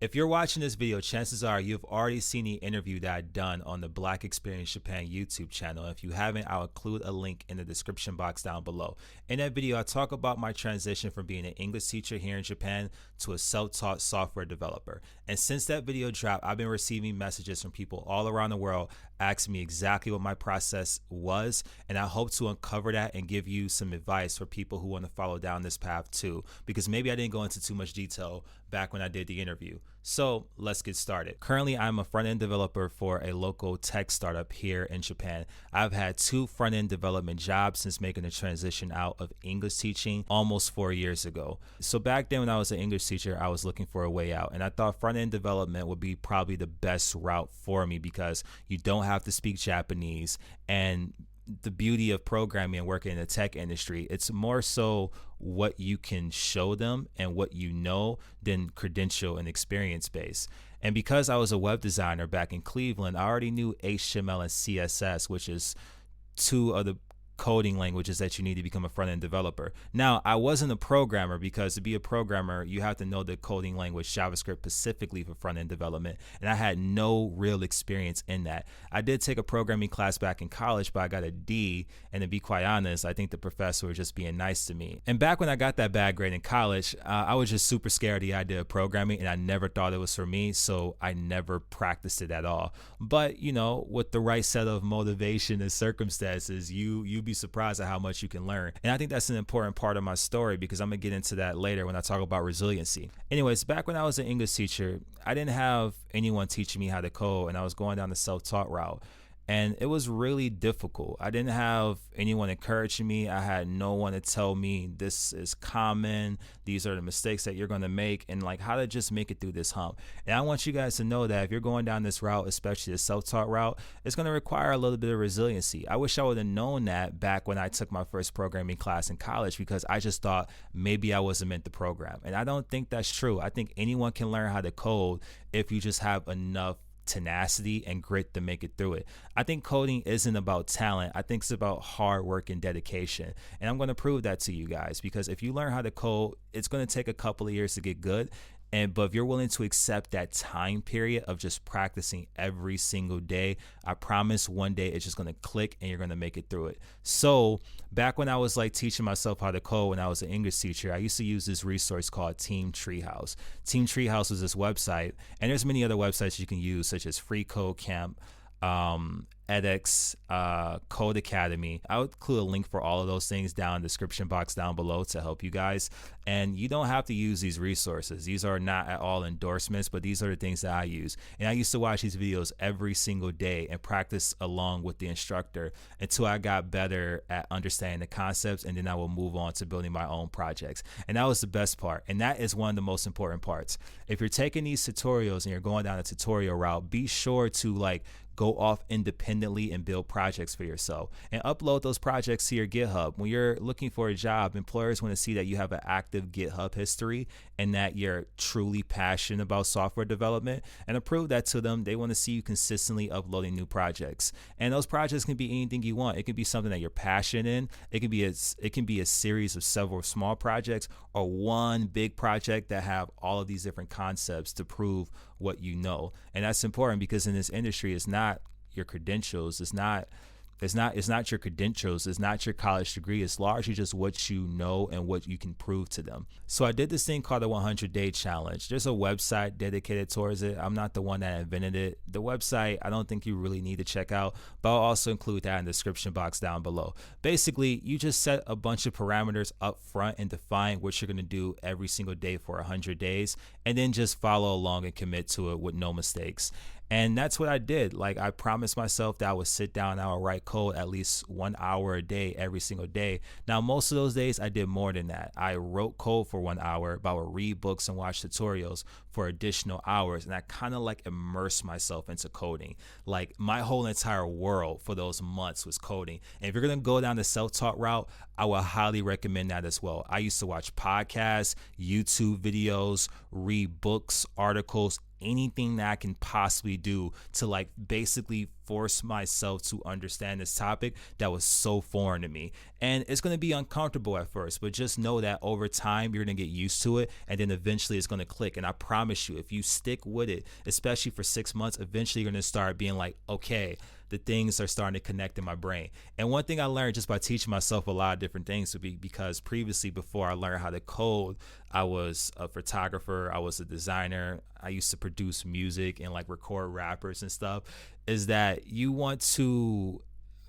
If you're watching this video, chances are you've already seen the interview that I've done on the Black Experience Japan YouTube channel. If you haven't, I'll include a link in the description box down below. In that video, I talk about my transition from being an English teacher here in Japan to a self-taught software developer. And since that video dropped, I've been receiving messages from people all around the world asking me exactly what my process was. And I hope to uncover that and give you some advice for people who want to follow down this path too, because maybe I didn't go into too much detail back when I did the interview. So let's get started. Currently, I'm a front-end developer for a local tech startup here in Japan. I've had 2 front-end development jobs since making the transition out of English teaching almost 4 years ago. So back then when I was an English teacher, I was looking for a way out, and I thought front-end development would be probably the best route for me because you don't have to speak Japanese, and the beauty of programming and working in the tech industry, it's more so what you can show them and what you know than credential and experience base. And because I was a web designer back in Cleveland, I already knew HTML and CSS, which is 2 of the coding languages that you need to become a front-end developer. Now, I wasn't a programmer because to be a programmer, you have to know the coding language JavaScript specifically for front-end development, and I had no real experience in that. I did take a programming class back in college, but I got a D, and to be quite honest, I think the professor was just being nice to me. And back when I got that bad grade in college, I was just super scared of the idea of programming, and I never thought it was for me, so I never practiced it at all. But, you know, with the right set of motivation and circumstances, you'd be surprised at how much you can learn. And I think that's an important part of my story because I'm gonna get into that later when I talk about resiliency. Anyways, back when I was an English teacher, I didn't have anyone teaching me how to code, and I was going down the self-taught route. And it was really difficult. I didn't have anyone encouraging me. I had no one to tell me this is common. These are the mistakes that you're going to make and like how to just make it through this hump. And I want you guys to know that if you're going down this route, especially the self-taught route, it's going to require a little bit of resiliency. I wish I would have known that back when I took my first programming class in college because I just thought maybe I wasn't meant to program. And I don't think that's true. I think anyone can learn how to code if you just have enough tenacity and grit to make it through it. I think coding isn't about talent. I think it's about hard work and dedication. And I'm going to prove that to you guys because if you learn how to code, it's going to take a couple of years to get good. But if you're willing to accept that time period of just practicing every single day, I promise one day it's just going to click and you're going to make it through it. So back when I was like teaching myself how to code when I was an English teacher, I used to use this resource called Treehouse. Treehouse was this website, and there's many other websites you can use such as Free Code Camp, edX, Code Academy. I'll include a link for all of those things down in the description box down below to help you guys. And you don't have to use these resources. These are not at all endorsements, but these are the things that I use. And I used to watch these videos every single day and practice along with the instructor until I got better at understanding the concepts, and then I will move on to building my own projects. And that was the best part. And that is one of the most important parts. If you're taking these tutorials and you're going down a tutorial route, be sure to like go off independently and build projects for yourself and upload those projects to your GitHub. When you're looking for a job, employers want to see that you have an active GitHub history and that you're truly passionate about software development. And to prove that to them, they want to see you consistently uploading new projects. And those projects can be anything you want. It can be something that you're passionate in. It can be a series of several small projects or one big project that have all of these different concepts to prove what you know. And that's important because in this industry, it's not your credentials. It's not your credentials. It's not your college degree. It's largely just what you know and what you can prove to them. So I did this thing called the 100-day challenge. There's a website dedicated towards it. I'm not the one that invented it. The website, I don't think you really need to check out, but I'll also include that in the description box down below. Basically, you just set a bunch of parameters up front and define what you're going to do every single day for 100 days, and then just follow along and commit to it with no mistakes. And that's what I did. Like I promised myself that I would sit down and I would write code at least 1 hour a day, every single day. Now, most of those days I did more than that. I wrote code for 1 hour, but I would read books and watch tutorials for additional hours. And I kind of like immersed myself into coding. Like my whole entire world for those months was coding. And if you're going to go down the self-taught route, I would highly recommend that as well. I used to watch podcasts, YouTube videos, read books, articles, anything that I can possibly do to like basically force myself to understand this topic that was so foreign to me. And it's going to be uncomfortable at first, but just know that over time you're going to get used to it, and then eventually it's going to click. And I promise you, if you stick with it, especially for 6 months, eventually you're going to start being like, okay, the things are starting to connect in my brain. And one thing I learned just by teaching myself a lot of different things would be, because previously, before I learned how to code, I was a photographer, I was a designer, I used to produce music and like record rappers and stuff, is that you want to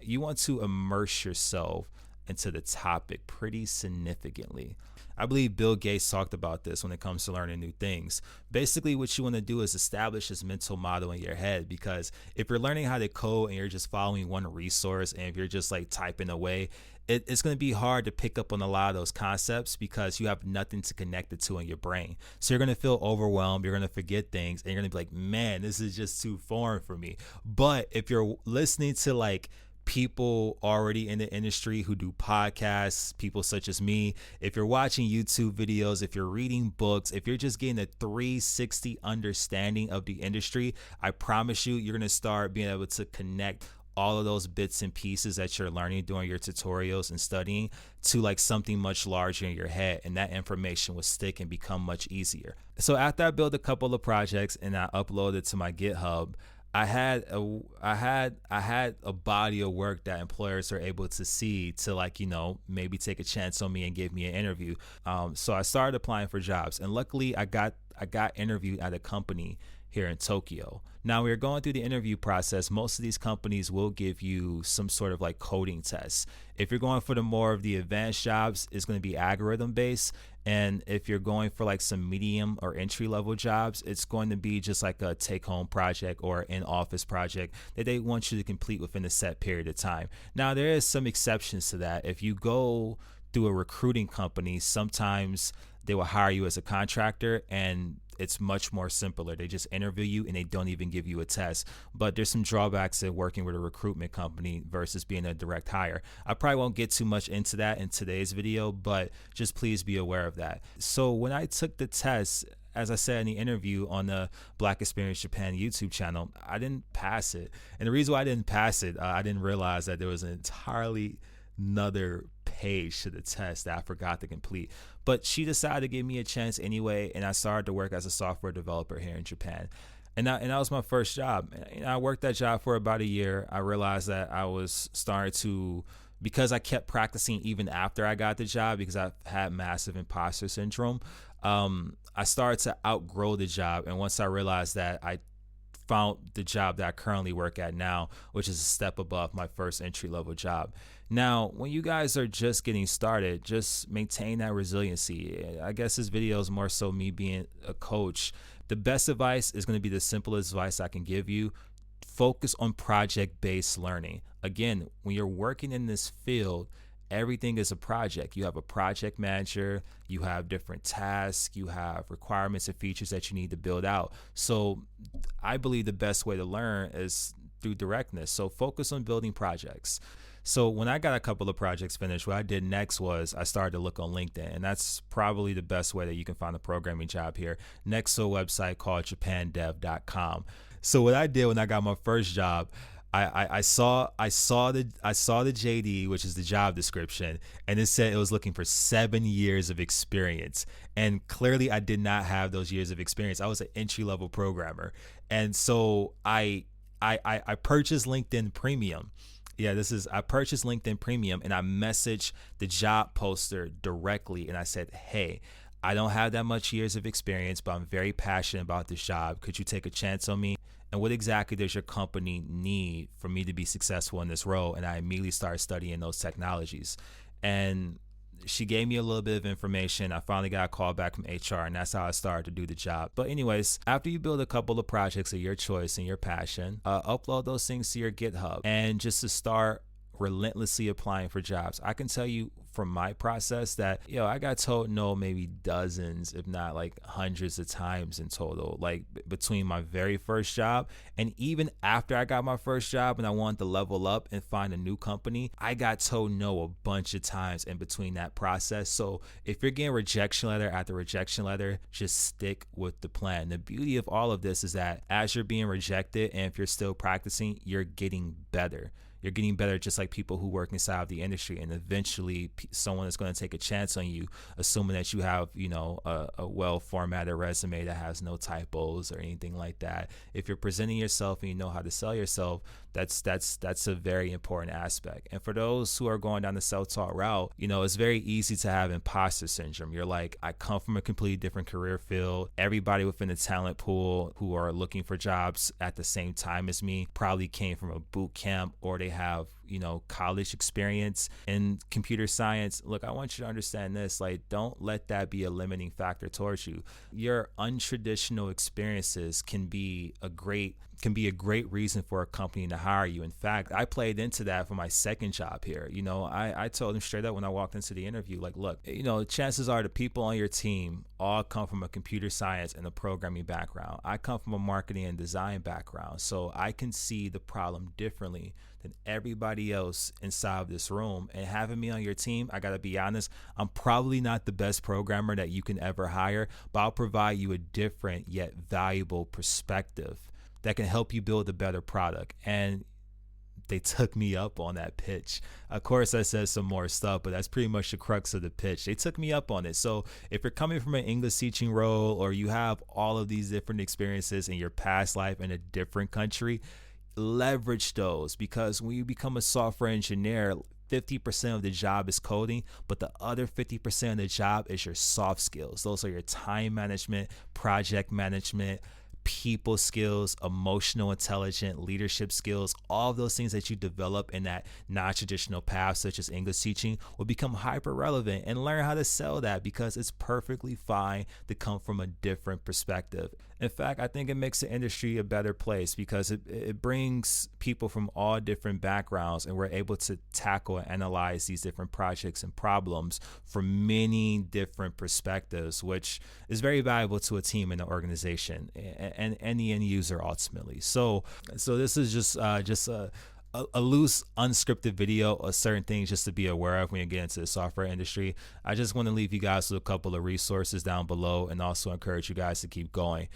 immerse yourself into the topic pretty significantly. I believe Bill Gates talked about this when it comes to learning new things. Basically, what you want to do is establish this mental model in your head, because if you're learning how to code and you're just following one resource, and if you're just like typing away, it's going to be hard to pick up on a lot of those concepts because you have nothing to connect it to in your brain. So you're going to feel overwhelmed. You're going to forget things, and you're going to be like, man, this is just too foreign for me. But if you're listening to like people already in the industry who do podcasts, people such as me, if you're watching YouTube videos, if you're reading books, if you're just getting a 360 understanding of the industry, I promise you, you're going to start being able to connect all of those bits and pieces that you're learning during your tutorials and studying to like something much larger in your head, and that information will stick and become much easier. So after I built a couple of projects and I uploaded to my GitHub, I had a body of work that employers are able to see to, like, you know, maybe take a chance on me and give me an interview. So I started applying for jobs, and luckily I got interviewed at a company here in Tokyo. Now, we are going through the interview process. Most of these companies will give you some sort of like coding tests. If you're going for the more of the advanced jobs, it's going to be algorithm based. And if you're going for like some medium or entry level jobs, it's going to be just like a take home project or an office project that they want you to complete within a set period of time. Now, there is some exceptions to that. If you go through a recruiting company, sometimes they will hire you as a contractor, and it's much more simpler. They just interview you and they don't even give you a test. But there's some drawbacks to working with a recruitment company versus being a direct hire. I probably won't get too much into that in today's video, but just please be aware of that. So when I took the test, as I said in the interview on the Black Experience Japan YouTube channel, I didn't pass it. And the reason why I didn't pass it, I didn't realize that there was an entirely another page to the test that I forgot to complete. But she decided to give me a chance anyway, and I started to work as a software developer here in Japan. And that was my first job. And I worked that job for about a year. I realized that I was starting to, because I kept practicing even after I got the job, because I had massive imposter syndrome, I started to outgrow the job. And once I realized that, I found the job that I currently work at now, which is a step above my first entry-level job. Now, when you guys are just getting started, just maintain that resiliency. I guess this video is more so me being a coach. The best advice is going to be the simplest advice I can give you. Focus on project-based learning. Again, when you're working in this field, everything is a project. You have a project manager, you have different tasks, you have requirements and features that you need to build out. So I believe the best way to learn is through directness. So focus on building projects. So when I got a couple of projects finished, what I did next was I started to look on LinkedIn, and that's probably the best way that you can find a programming job here, next to a website called japandev.com. So what I did when I got my first job, I saw the JD, which is the job description, and it said it was looking for 7 years of experience. And clearly I did not have those years of experience. I was an entry-level programmer. And so I purchased LinkedIn Premium. I purchased LinkedIn Premium, and I messaged the job poster directly, and I said, hey, I don't have that much years of experience, but I'm very passionate about this job. Could you take a chance on me? And what exactly does your company need for me to be successful in this role? And I immediately started studying those technologies. And she gave me a little bit of information. I finally got a call back from HR, and that's how I started to do the job. But anyways, after you build a couple of projects of your choice and your passion, upload those things to your GitHub. And just to start relentlessly applying for jobs. I can tell you from my process that, I got told no maybe dozens, if not like hundreds of times in total, like between my very first job and even after I got my first job and I wanted to level up and find a new company, I got told no a bunch of times in between that process. So if you're getting rejection letter after rejection letter, just stick with the plan. The beauty of all of this is that as you're being rejected and if you're still practicing, you're getting better. You're getting better just like people who work inside of the industry, and eventually someone is going to take a chance on you, assuming that you have, a well-formatted resume that has no typos or anything like that. If you're presenting yourself and you know how to sell yourself, that's a very important aspect. And for those who are going down the self-taught route, it's very easy to have imposter syndrome. You're like, I come from a completely different career field. Everybody within the talent pool who are looking for jobs at the same time as me probably came from a boot camp, or they have college experience in computer science. Look, I want you to understand this. Like, don't let that be a limiting factor towards you. Your untraditional experiences can be a great reason for a company to hire you. In fact, I played into that for my second job here. I told them straight up when I walked into the interview, like, look, chances are the people on your team all come from a computer science and a programming background. I come from a marketing and design background, so I can see the problem differently than everybody else inside of this room. And having me on your team, I gotta be honest, I'm probably not the best programmer that you can ever hire, but I'll provide you a different yet valuable perspective that can help you build a better product. And they took me up on that pitch. Of course, I said some more stuff, but that's pretty much the crux of the pitch. They took me up on it. So if you're coming from an English teaching role, or you have all of these different experiences in your past life in a different country, leverage those, because when you become a software engineer, 50% of the job is coding, but the other 50% of the job is your soft skills. Those are your time management, project management, people skills, emotional intelligence, leadership skills. All of those things that you develop in that non-traditional path, such as English teaching, will become hyper relevant, and learn how to sell that, because it's perfectly fine to come from a different perspective. In fact, I think it makes the industry a better place, because it brings people from all different backgrounds, and we're able to tackle and analyze these different projects and problems from many different perspectives, which is very valuable to a team and an organization and the end user ultimately. So this is just a loose, unscripted video of certain things just to be aware of when you get into the software industry. I just want to leave you guys with a couple of resources down below, and also encourage you guys to keep going.